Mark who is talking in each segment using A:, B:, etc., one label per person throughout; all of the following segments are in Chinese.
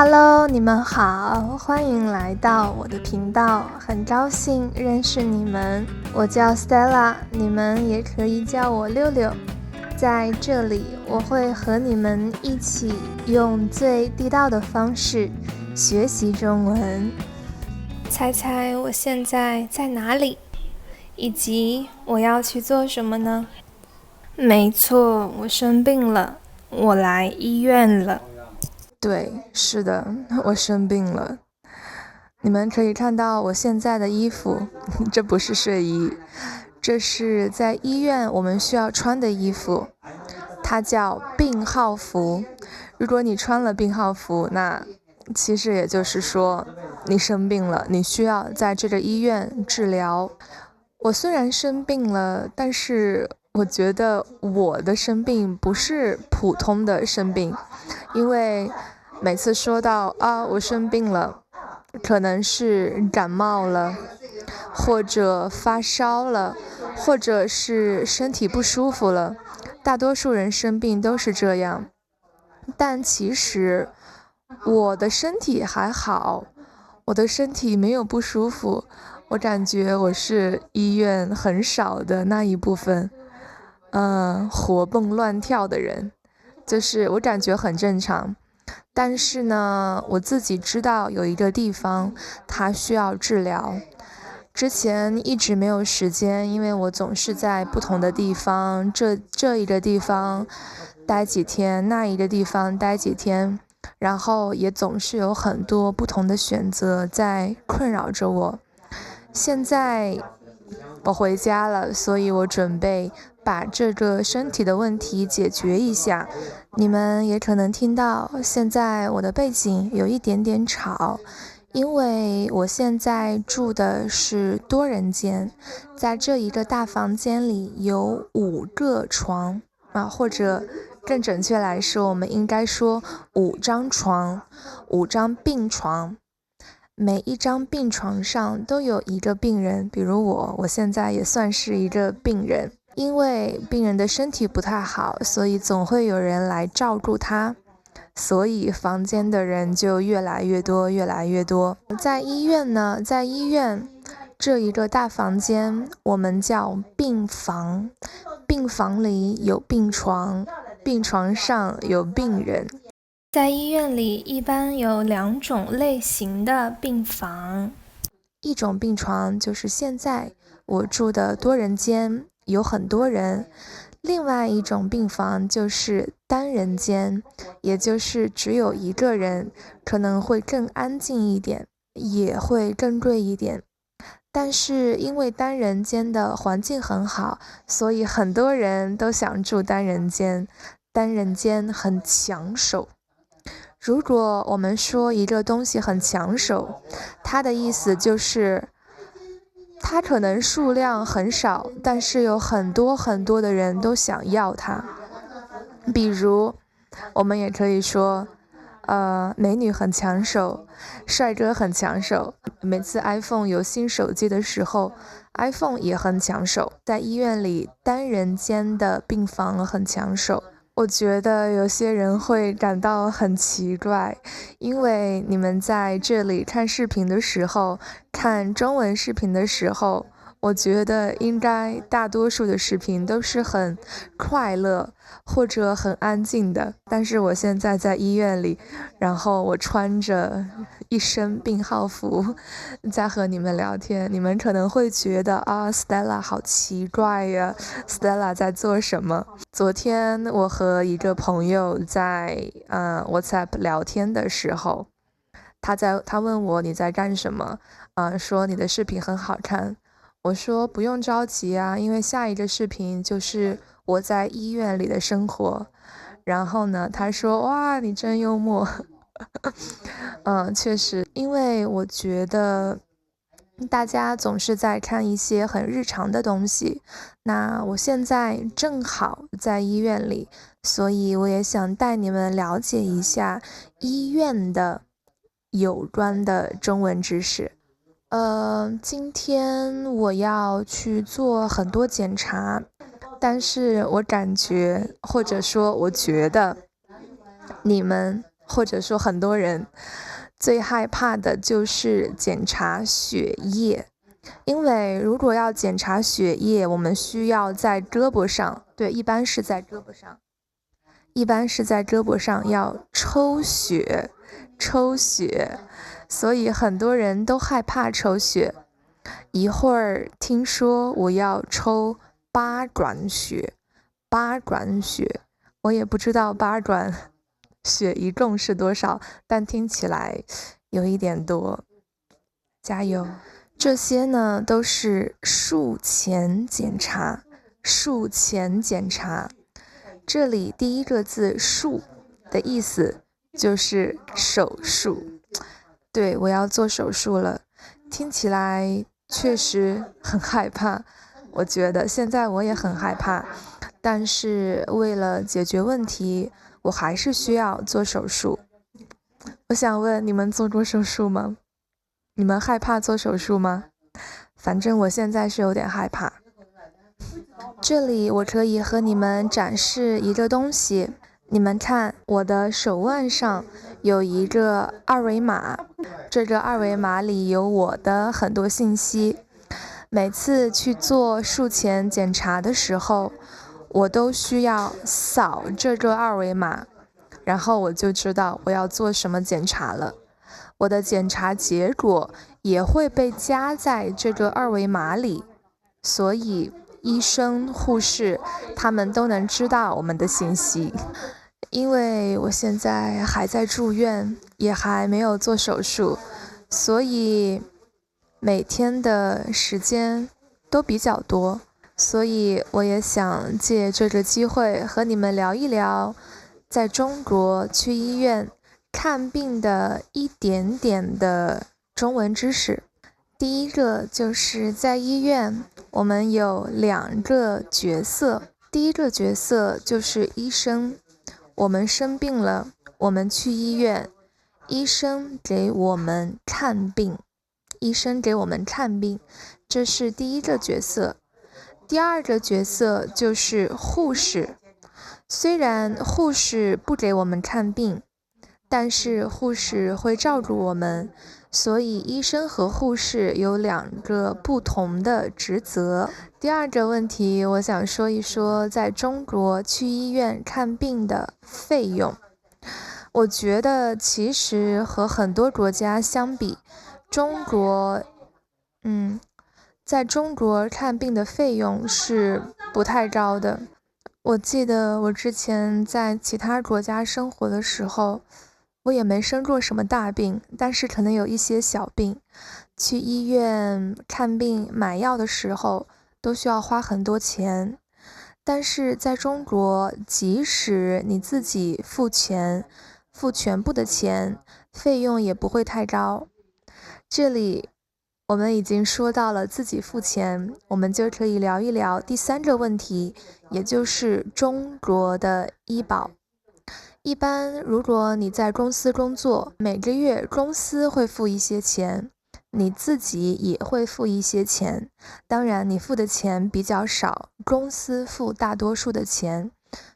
A: Hello，你们好，欢迎来到我的频道，很高兴认识你们。我叫 Stella， 你们也可以叫我六六。在这里，我会和你们一起用最地道的方式学习中文。猜猜我现在在哪里？以及我要去做什么呢？没错，我生病了，我来医院了。对，是的，我生病了。你们可以看到我现在的衣服，这不是睡衣，这是在医院我们需要穿的衣服，它叫病号服。如果你穿了病号服，那其实也就是说你生病了，你需要在这个医院治疗。我虽然生病了，但是我觉得我的生病不是普通的生病，因为每次说到我生病了，可能是感冒了，或者发烧了，或者是身体不舒服了，大多数人生病都是这样。但其实我的身体还好，我的身体没有不舒服，我感觉我是医院很少的那一部分活蹦乱跳的人，就是我感觉很正常。但是呢，我自己知道有一个地方它需要治疗，之前一直没有时间，因为我总是在不同的地方，这一个地方待几天，那一个地方待几天，然后也总是有很多不同的选择在困扰着我。现在我回家了，所以我准备把这个身体的问题解决一下。你们也可能听到现在我的背景有一点点吵，因为我现在住的是多人间，在这一个大房间里有5个床或者更准确来说，我们应该说5张床，5张病床。每一张病床上都有一个病人，比如我现在也算是一个病人。因为病人的身体不太好，所以总会有人来照顾他，所以房间的人就越来越多，越来越多。在医院呢，在医院这一个大房间，我们叫病房，病房里有病床，病床上有病人。在医院里一般有2种类型的病房，一种病床就是现在我住的多人间，有很多人。另外一种病房就是单人间，也就是只有一个人，可能会更安静一点，也会更贵一点。但是因为单人间的环境很好，所以很多人都想住单人间。单人间很抢手。如果我们说一个东西很抢手，它的意思就是它可能数量很少，但是有很多很多的人都想要它。比如我们也可以说美女很抢手，帅哥很抢手。每次 iPhone 有新手机的时候， iPhone 也很抢手。在医院里单人间的病房很抢手。我觉得有些人会感到很奇怪，因为你们在这里看视频的时候，看中文视频的时候，我觉得应该大多数的视频都是很快乐或者很安静的。但是我现在在医院里，然后我穿着一身病号服在和你们聊天，你们可能会觉得Stella 好奇怪呀，Stella 在做什么？昨天我和一个朋友在WhatsApp 聊天的时候，他问我你在干什么，说你的视频很好看。我说不用着急啊，因为下一个视频就是我在医院里的生活。然后呢，他说哇，你真幽默。确实，因为我觉得大家总是在看一些很日常的东西，那我现在正好在医院里，所以我也想带你们了解一下医院的有关的中文知识。今天我要去做很多检查，但是我感觉或者说我觉得你们或者说很多人最害怕的就是检查血液。因为如果要检查血液，我们需要在胳膊上，对，一般是在胳膊上要抽血，所以很多人都害怕抽血。一会儿听说我要抽8管血，我也不知道8管血一共是多少，但听起来有一点多，加油。这些呢都是术前检查。这里第一个字术的意思就是手术。对，我要做手术了，听起来确实很害怕。我觉得现在我也很害怕，但是为了解决问题，我还是需要做手术。我想问你们做过手术吗？你们害怕做手术吗？反正我现在是有点害怕。这里我可以和你们展示一个东西，你们看，我的手腕上有一个二维码，这个二维码里有我的很多信息。每次去做术前检查的时候，我都需要扫这个二维码，然后我就知道我要做什么检查了。我的检查结果也会被加在这个二维码里，所以医生、护士他们都能知道我们的信息。因为我现在还在住院，也还没有做手术，所以每天的时间都比较多，所以我也想借这个机会和你们聊一聊在中国去医院看病的一点点的中文知识。第一个就是在医院，我们有2个角色。第一个角色就是医生，我们生病了，我们去医院，医生给我们看病，这是第一个角色。第二个角色就是护士，虽然护士不给我们看病，但是护士会照顾我们，所以医生和护士有2个不同的职责。第二个问题，我想说一说在中国去医院看病的费用。我觉得其实和很多国家相比，在中国看病的费用是不太高的。我记得我之前在其他国家生活的时候，我也没生过什么大病，但是可能有一些小病，去医院看病买药的时候都需要花很多钱。但是在中国，即使你自己付全部的钱，费用也不会太高。这里我们已经说到了自己付钱，我们就可以聊一聊第3个问题，也就是中国的医保。一般如果你在公司工作，每个月公司会付一些钱，你自己也会付一些钱，当然你付的钱比较少，公司付大多数的钱，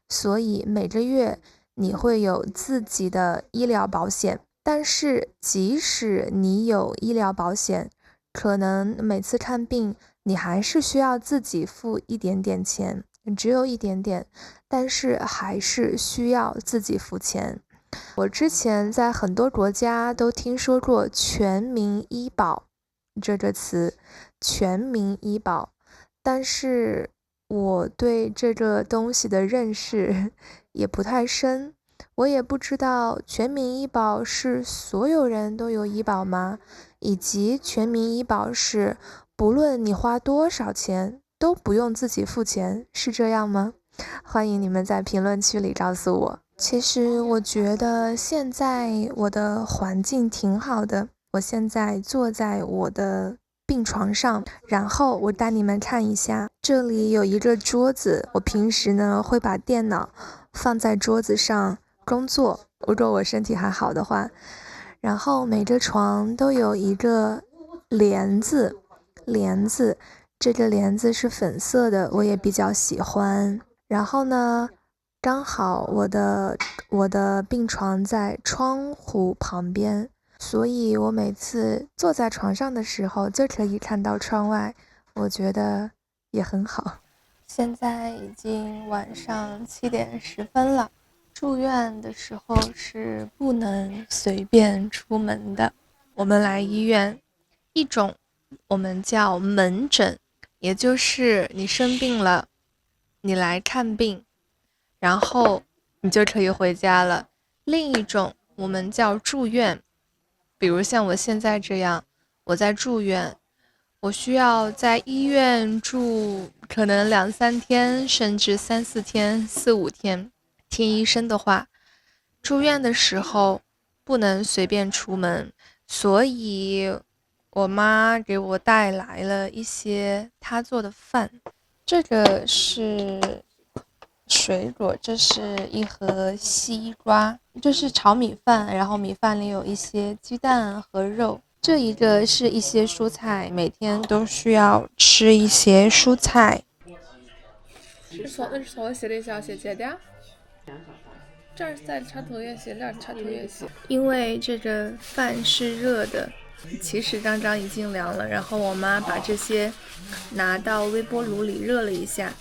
A: 所以每个月你会有自己的医疗保险。但是即使你有医疗保险，可能每次看病你还是需要自己付一点点钱，只有一点点，但是还是需要自己付钱。我之前在很多国家都听说过全民医保这个词，全民医保，但是我对这个东西的认识也不太深，我也不知道全民医保是所有人都有医保吗？以及全民医保是不论你花多少钱都不用自己付钱，是这样吗？欢迎你们在评论区里告诉我。其实我觉得现在我的环境挺好的，我现在坐在我的病床上，然后我带你们看一下，这里有一个桌子，我平时呢会把电脑放在桌子上工作，如果我身体还好的话。然后每个床都有一个帘子，这个帘子是粉色的，我也比较喜欢。然后呢，刚好我的病床在窗户旁边，所以我每次坐在床上的时候就可以看到窗外，我觉得也很好。现在已经晚上7点10分了，住院的时候是不能随便出门的。我们来医院，一种我们叫门诊，也就是你生病了，你来看病，然后你就可以回家了。另一种我们叫住院，比如像我现在这样，我在住院，我需要在医院住可能2、3天，甚至3、4天、4、5天。听医生的话，住院的时候不能随便出门，所以我妈给我带来了一些她做的饭。这个是水果，这是一盒西瓜，这是炒米饭，然后米饭里有一些鸡蛋和肉。这一个是一些蔬菜，每天都需要吃一些蔬菜。
B: 是从写的小写节的，这儿在插头也写，那儿插头也写。
A: 因为这个饭是热的，其实刚刚已经凉了，然后我妈把这些拿到微波炉里热了一下。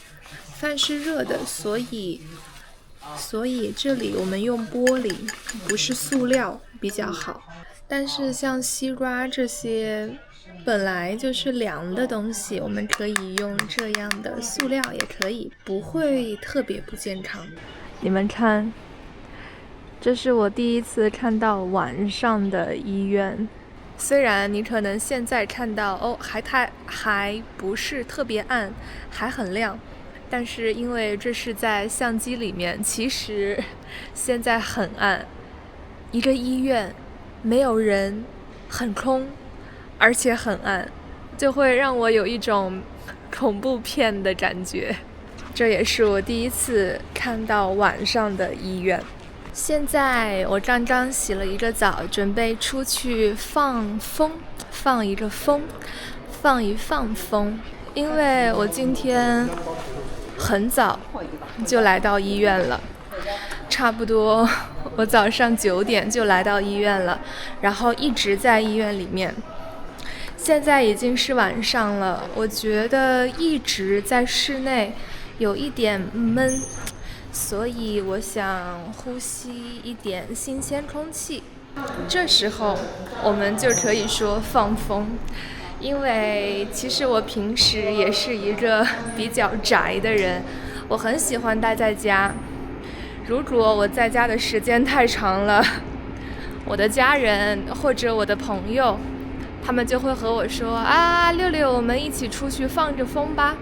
A: 饭是热的，所以这里我们用玻璃，不是塑料比较好。但是像西瓜这些本来就是凉的东西，我们可以用这样的塑料也可以，不会特别不健康。你们看，这是我第一次看到晚上的医院。虽然你可能现在看到还不是特别暗，还很亮，但是因为这是在相机里面，其实现在很暗。一个医院没有人，很空，而且很暗，就会让我有一种恐怖片的感觉。这也是我第一次看到晚上的医院。现在我刚刚洗了一个澡，准备出去放风，放一放风。因为我今天很早就来到医院了，差不多我早上9点就来到医院了，然后一直在医院里面。现在已经是晚上了，我觉得一直在室内有一点闷，所以我想呼吸一点新鲜空气。这时候我们就可以说放风，因为其实我平时也是一个比较宅的人，我很喜欢待在家。如果我在家的时间太长了，我的家人或者我的朋友，他们就会和我说啊，六六，我们一起出去放着风吧。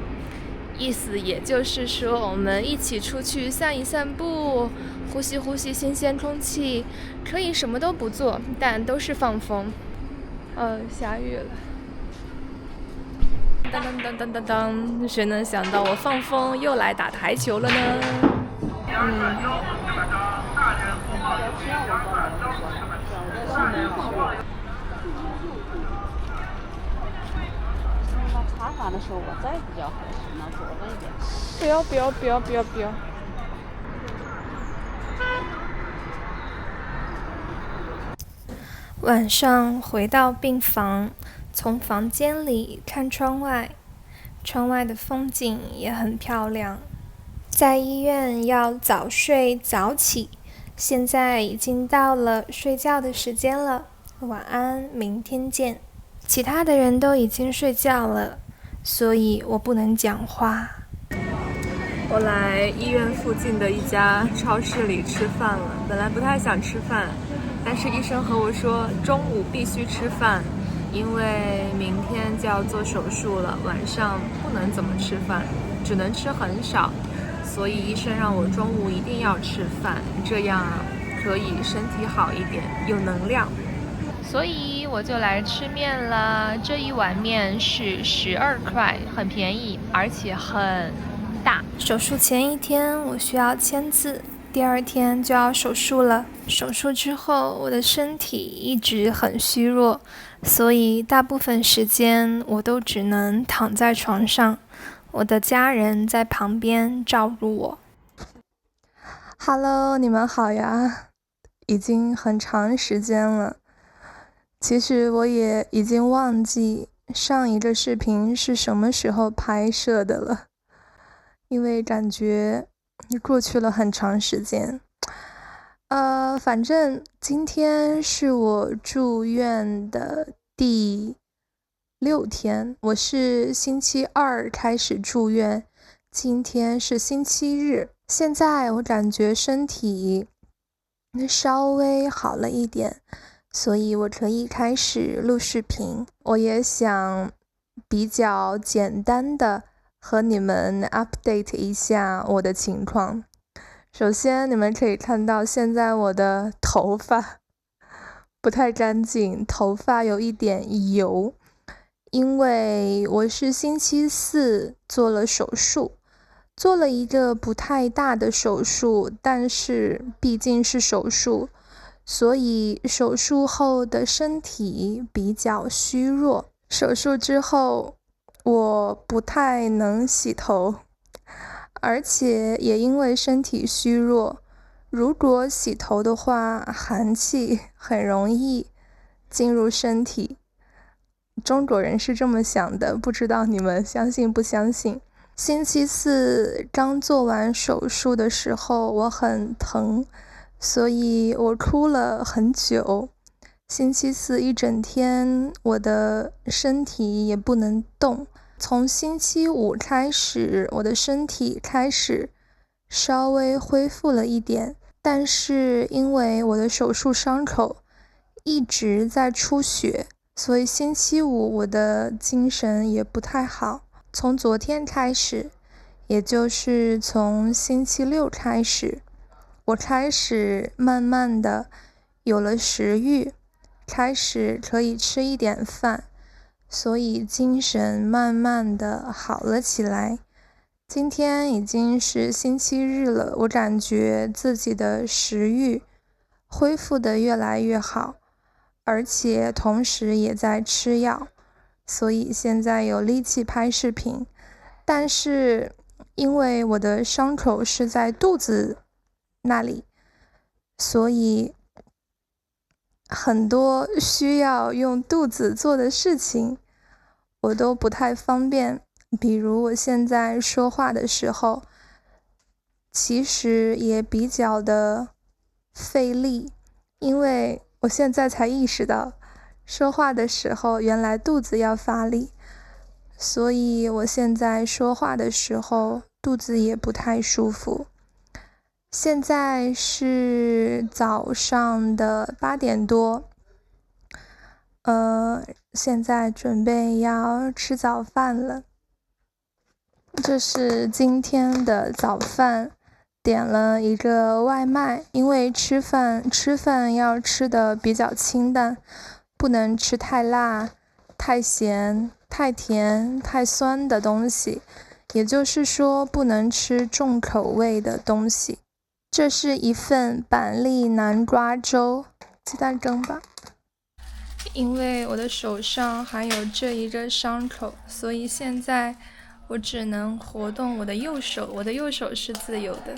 A: 意思也就是说，我们一起出去散一散步，呼吸呼吸新鲜空气，可以什么都不做，但都是放风。下雨了。当当当当当当，谁能想到我放风又来打台球了呢？
C: 插饭的时候我再比较合适，那坐着一点。
B: 不要。
A: 晚上回到病房，从房间里看窗外，窗外的风景也很漂亮。在医院要早睡早起，现在已经到了睡觉的时间了，晚安，明天见。其他的人都已经睡觉了，所以我不能讲话。我来医院附近的一家超市里吃饭了，本来不太想吃饭，但是医生和我说中午必须吃饭，因为明天就要做手术了，晚上不能怎么吃饭，只能吃很少，所以医生让我中午一定要吃饭，这样可以身体好一点，有能量。所以我就来吃面了，这一碗面是12块，很便宜，而且很大。手术前一天我需要签字，第2天就要手术了。手术之后我的身体一直很虚弱，所以大部分时间我都只能躺在床上，我的家人在旁边照顾我。Hello，你们好呀！已经很长时间了，其实我也已经忘记上一个视频是什么时候拍摄的了，因为感觉过去了很长时间。反正今天是我住院的第6天，我是星期2开始住院，今天是星期日。现在我感觉身体稍微好了一点，所以我可以开始录视频。我也想比较简单的和你们 update 一下我的情况。首先你们可以看到现在我的头发不太干净，头发有一点油，因为我是星期4做了手术，做了一个不太大的手术，但是毕竟是手术，所以手术后的身体比较虚弱。手术之后我不太能洗头，而且也因为身体虚弱，如果洗头的话，寒气很容易进入身体。中国人是这么想的，不知道你们相信不相信。星期4刚做完手术的时候，我很疼，所以我哭了很久。星期4一整天，我的身体也不能动。从星期5开始，我的身体开始稍微恢复了一点，但是因为我的手术伤口一直在出血，所以星期5我的精神也不太好。从昨天开始，也就是从星期6开始，我开始慢慢的有了食欲，开始可以吃一点饭，所以精神慢慢的好了起来。今天已经是星期日了，我感觉自己的食欲恢复的越来越好，而且同时也在吃药，所以现在有力气拍视频。但是因为我的伤口是在肚子那里，所以很多需要用肚子做的事情我都不太方便。比如我现在说话的时候，其实也比较的费力，因为我现在才意识到说话的时候原来肚子要发力，所以我现在说话的时候肚子也不太舒服。现在是早上的8点多，现在准备要吃早饭了。这是今天的早饭，点了一个外卖，因为吃饭要吃的比较清淡，不能吃太辣、太咸、太甜、太酸的东西，也就是说不能吃重口味的东西。这是一份板栗南瓜粥，鸡蛋羹吧。因为我的手上还有这一个伤口，所以现在我只能活动我的右手，我的右手是自由的。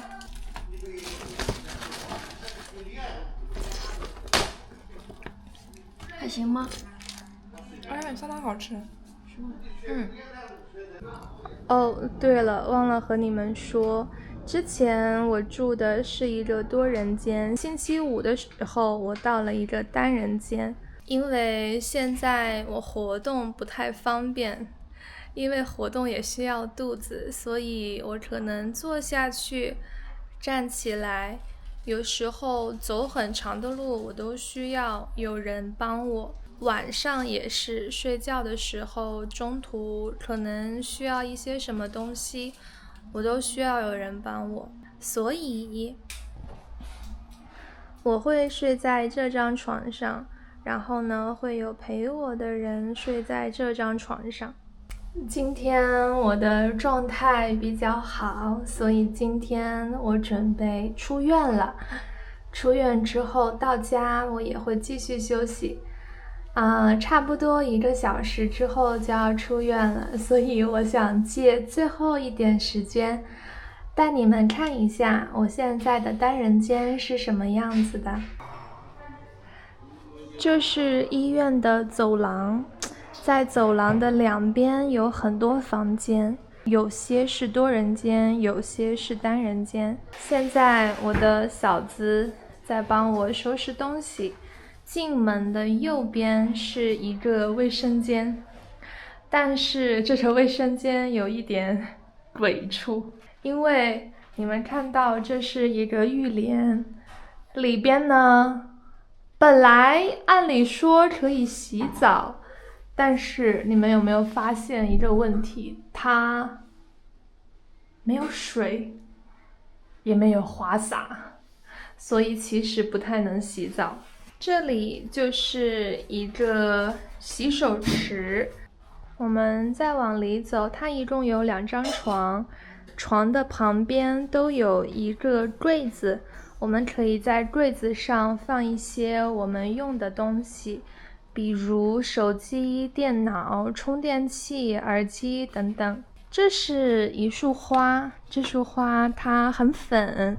D: 还行吗？
B: 哎，相当好吃。
D: 是吗？
A: 哦，对了，忘了和你们说，之前我住的是一个多人间，星期5的时候我到了一个单人间。因为现在我活动不太方便，因为活动也需要肚子，所以我可能坐下去、站起来，有时候走很长的路我都需要有人帮我。晚上也是，睡觉的时候中途可能需要一些什么东西，我都需要有人帮我，所以我会睡在这张床上，然后呢，会有陪我的人睡在这张床上。今天我的状态比较好，所以今天我准备出院了。出院之后到家我也会继续休息。差不多1个小时之后就要出院了，所以我想借最后一点时间带你们看一下我现在的单人间是什么样子的。这是医院的走廊，在走廊的两边有很多房间，有些是多人间，有些是单人间。现在我的嫂子在帮我收拾东西。进门的右边是一个卫生间，但是这个卫生间有一点鬼畜，因为你们看到这是一个浴帘，里边呢本来按理说可以洗澡，但是你们有没有发现一个问题？它没有水，也没有花洒，所以其实不太能洗澡。这里就是一个洗手池，我们再往里走，它一共有2张床，床的旁边都有一个柜子，我们可以在柜子上放一些我们用的东西，比如手机、电脑、充电器、耳机等等。这是一束花，这束花它很粉，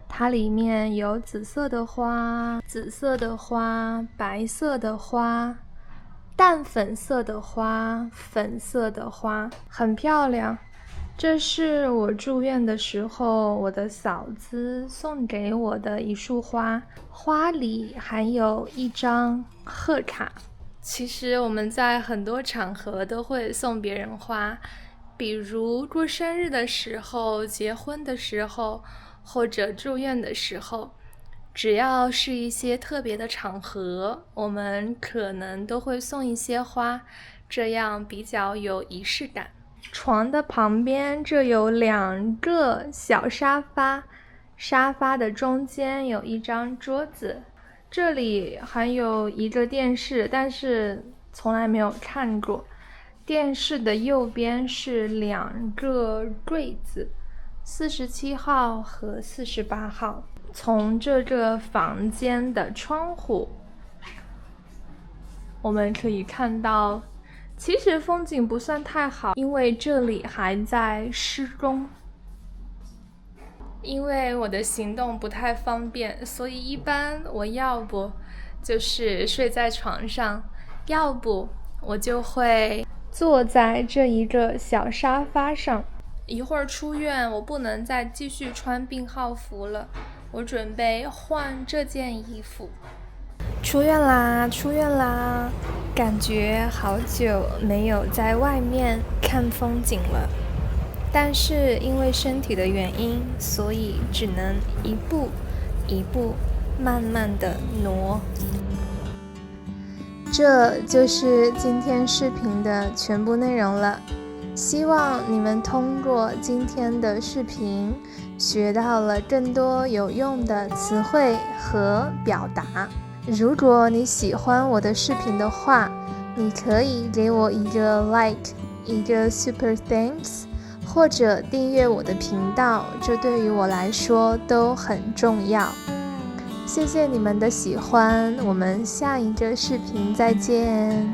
A: 它里面有紫色的花、紫色的花、白色的花、淡粉色的花、粉色的花，很漂亮。这是我住院的时候我的嫂子送给我的一束花，花里还有一张贺卡。其实我们在很多场合都会送别人花，比如过生日的时候、结婚的时候，或者住院的时候，只要是一些特别的场合，我们可能都会送一些花，这样比较有仪式感。床的旁边这有2个小沙发，沙发的中间有一张桌子，这里还有一个电视，但是从来没有看过。电视的右边是2个柜子，47号和48号。从这个房间的窗户我们可以看到，其实风景不算太好，因为这里还在施工。因为我的行动不太方便，所以一般我要不就是睡在床上，要不我就会坐在这一个小沙发上。一会儿出院，我不能再继续穿病号服了，我准备换这件衣服。出院啦，出院啦！感觉好久没有在外面看风景了，但是因为身体的原因，所以只能一步一步慢慢的挪。这就是今天视频的全部内容了，希望你们通过今天的视频学到了更多有用的词汇和表达。如果你喜欢我的视频的话，你可以给我一个 like， 一个 super thanks， 或者订阅我的频道，这对于我来说都很重要。谢谢你们的喜欢，我们下一个视频再见。